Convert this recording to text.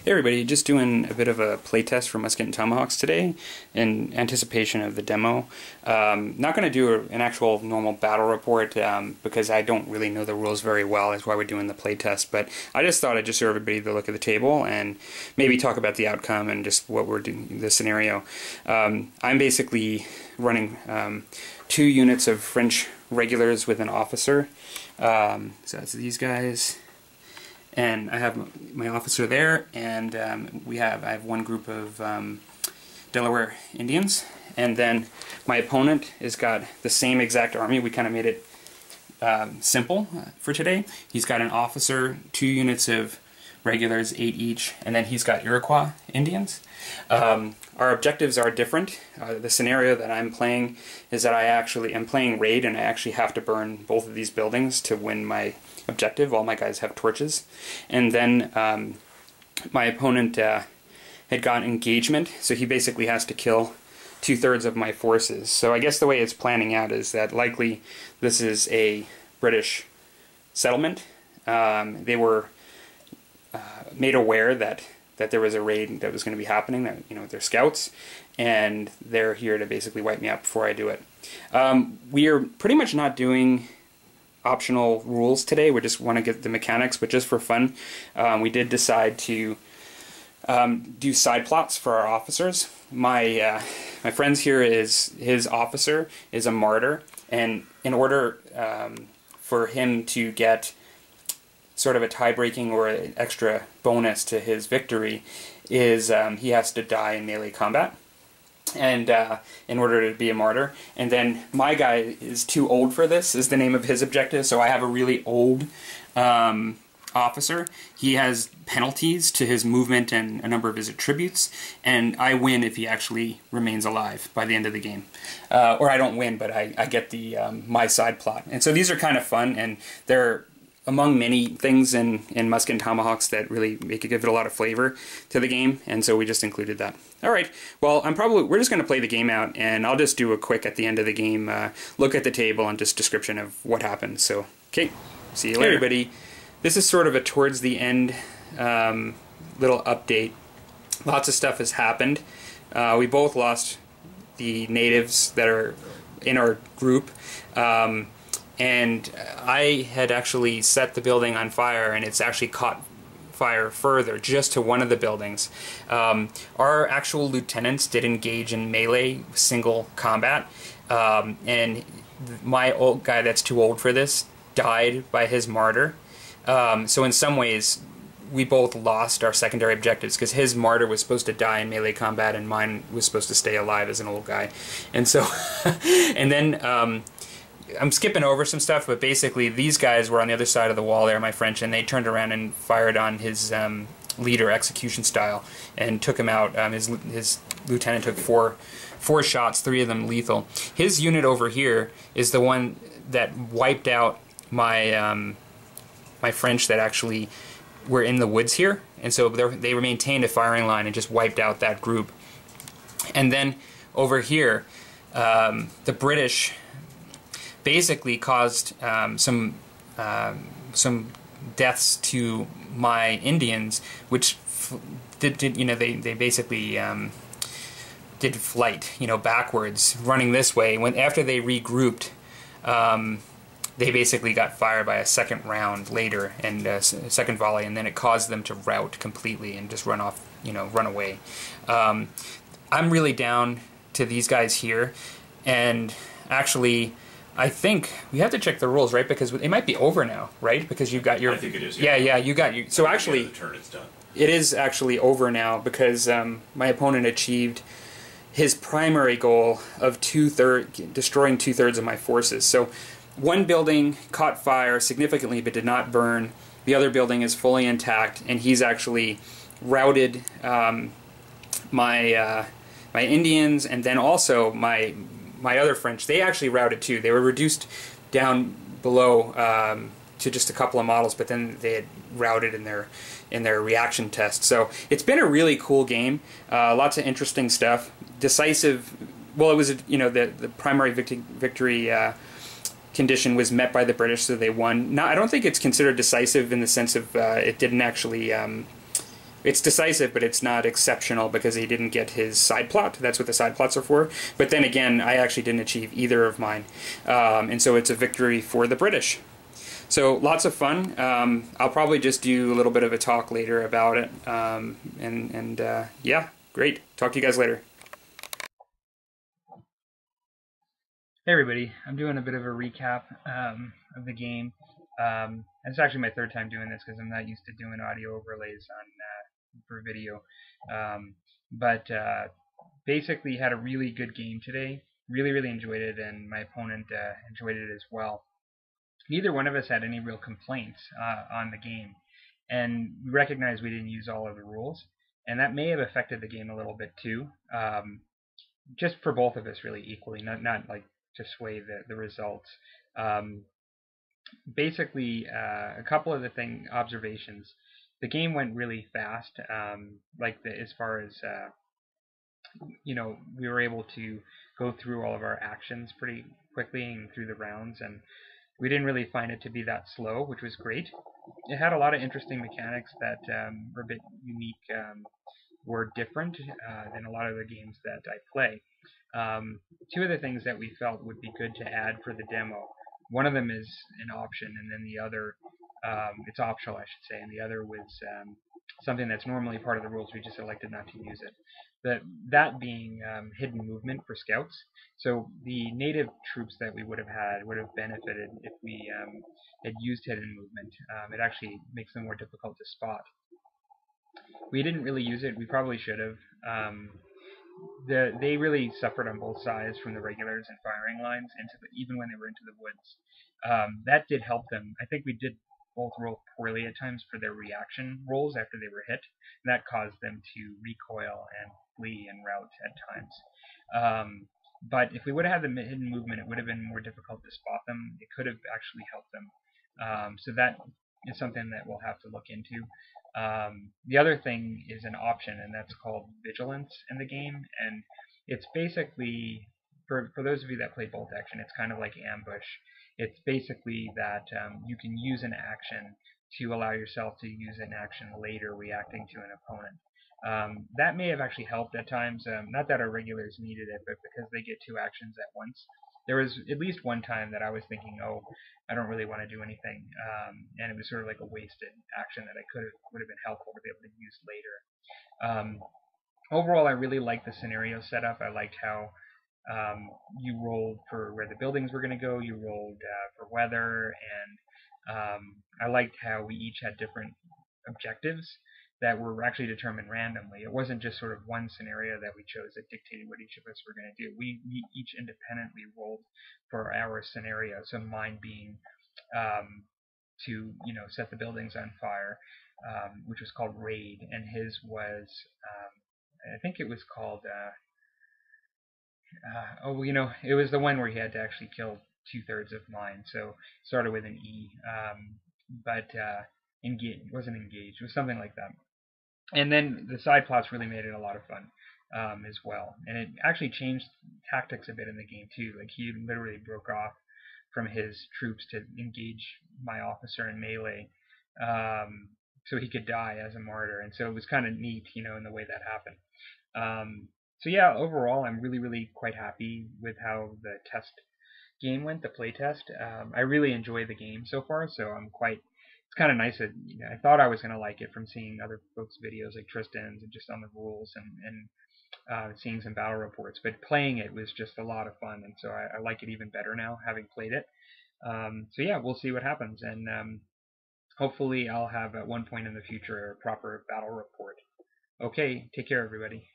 Hey everybody, just doing a bit of a playtest for Muskets and Tomahawks today in anticipation of the demo. Not going to do an actual normal battle report because I don't really know the rules very well. That's why we're doing the playtest. But I just thought I'd just show everybody the look of the table and maybe talk about the outcome and just what we're doing, the scenario. I'm basically running 2 units of French regulars with an officer. So that's these guys. And I have my officer there, and I have one group of Delaware Indians, and then my opponent has got the same exact army. We kind of made it simple for today. He's got an officer, 2 units of regulars, 8 each, and then he's got Iroquois Indians. Our objectives are different. The scenario that I'm playing is that I'm playing raid, and I actually have to burn both of these buildings to win my objective. All my guys have torches. And then my opponent had got engagement, so he basically has to kill 2/3 of my forces. So I guess the way it's planning out is that likely this is a British settlement. They were made aware that there was a raid that was going to be happening, that, you know, they're scouts, and they're here to basically wipe me out before I do it. We are pretty much not doing optional rules today. We just want to get the mechanics, but just for fun, we did decide to do side plots for our officers. My friend's here his officer is a martyr, and in order for him to get sort of a tie-breaking or an extra bonus to his victory is he has to die in melee combat, and in order to be a martyr. And then my guy is too old for this, is the name of his objective, so I have a really old officer. He has penalties to his movement and a number of his attributes, and I win if he actually remains alive by the end of the game. Or I don't win, but I get the my side plot. And so these are kind of fun, and they're among many things in Muskets and Tomahawks that really give it a lot of flavor to the game, and so we just included that. Alright, well, we're just going to play the game out, and I'll just do a quick, at the end of the game, look at the table and just description of what happened. So, okay, see you later, everybody. This is sort of a towards the end little update. Lots of stuff has happened. We both lost the natives that are in our group. And I had actually set the building on fire, and it's actually caught fire further, just to one of the buildings. Our actual lieutenants did engage in melee single combat, and my old guy that's too old for this died by his martyr. So in some ways, we both lost our secondary objectives, because his martyr was supposed to die in melee combat, and mine was supposed to stay alive as an old guy. And so, and then I'm skipping over some stuff, but basically these guys were on the other side of the wall there, my French, and they turned around and fired on his leader, execution style, and took him out. His lieutenant took four shots, 3 of them lethal. His unit over here is the one that wiped out my my French that actually were in the woods here, and so they maintained a firing line and just wiped out that group. And then over here, the British basically caused some deaths to my Indians, which they basically did flight, backwards, running this way. After they regrouped, they basically got fired by a second round later, and a second volley, and then it caused them to rout completely and just run off, run away. I'm really down to these guys here, and actually, I think we have to check the rules, right? Because it might be over now, right? Because you've got your... I think it is, yeah. Yeah, you got your... So actually... The turn is done. It is actually over now, because my opponent achieved his primary goal of destroying 2/3 of my forces. So one building caught fire significantly but did not burn. The other building is fully intact, and he's actually routed my Indians, and then also my other French. They actually routed too. They were reduced down below to just a couple of models, but then they had routed in their reaction test. So it's been a really cool game. Lots of interesting stuff. Decisive. Well, it was the primary victory condition was met by the British, so they won. Now, I don't think it's considered decisive in the sense of it didn't actually it's decisive, but it's not exceptional because he didn't get his side plot. That's what the side plots are for. But then again, I actually didn't achieve either of mine. And so it's a victory for the British. So lots of fun. I'll probably just do a little bit of a talk later about it. Yeah, great. Talk to you guys later. Hey everybody, I'm doing a bit of a recap of the game. It's actually my third time doing this because I'm not used to doing audio overlays on for video. Basically had a really good game today. Really enjoyed it, and my opponent enjoyed it as well. Neither one of us had any real complaints on the game, and we recognized we didn't use all of the rules, and that may have affected the game a little bit too. Just for both of us really equally, not like to sway the results. Basically, a couple of the observations. The game went really fast, as far as we were able to go through all of our actions pretty quickly and through the rounds, and we didn't really find it to be that slow, which was great. It had a lot of interesting mechanics that were a bit unique, were different than a lot of the games that I play. Two of the things that we felt would be good to add for the demo. One of them is an option, and then the other, it's optional, I should say, and the other was something that's normally part of the rules. We just elected not to use it. That being hidden movement for scouts. So the native troops that we would have had would have benefited if we had used hidden movement. It actually makes them more difficult to spot. We didn't really use it. We probably should have. They really suffered on both sides from the regulars and firing lines, even when they were into the woods. That did help them. I think we did both roll poorly at times for their reaction rolls after they were hit, and that caused them to recoil and flee and rout at times. But if we would have had the hidden movement, it would have been more difficult to spot them. It could have actually helped them. So that is something that we'll have to look into. The other thing is an option, and that's called vigilance in the game, and it's basically, for those of you that play bolt action, it's kind of like ambush. It's basically that you can use an action to allow yourself to use an action later reacting to an opponent. That may have actually helped at times, not that our regulars needed it, but because they get two actions at once. There was at least one time that I was thinking, oh, I don't really want to do anything, and it was sort of like a wasted action that would have been helpful to be able to use later. Overall, I really liked the scenario setup. I liked how you rolled for where the buildings were going to go. You rolled for weather, and I liked how we each had different objectives that were actually determined randomly. It wasn't just sort of one scenario that we chose that dictated what each of us were going to do. We each independently rolled for our scenario. So mine being to set the buildings on fire, which was called raid, and his was I think it was called it was the one where he had to actually kill 2/3 of mine. So it started with an E, but wasn't engaged. It was something like that. And then the side plots really made it a lot of fun as well. And it actually changed tactics a bit in the game too. Like he literally broke off from his troops to engage my officer in melee, so he could die as a martyr. And so it was kind of neat, in the way that happened. So yeah, overall, I'm really quite happy with how the test game went, the play test. I really enjoy the game so far, so it's kind of nice that I thought I was going to like it from seeing other folks' videos like Tristan's and just on the rules and seeing some battle reports. But playing it was just a lot of fun, and so I like it even better now, having played it. So yeah, we'll see what happens, and hopefully I'll have at one point in the future a proper battle report. Okay, take care everybody.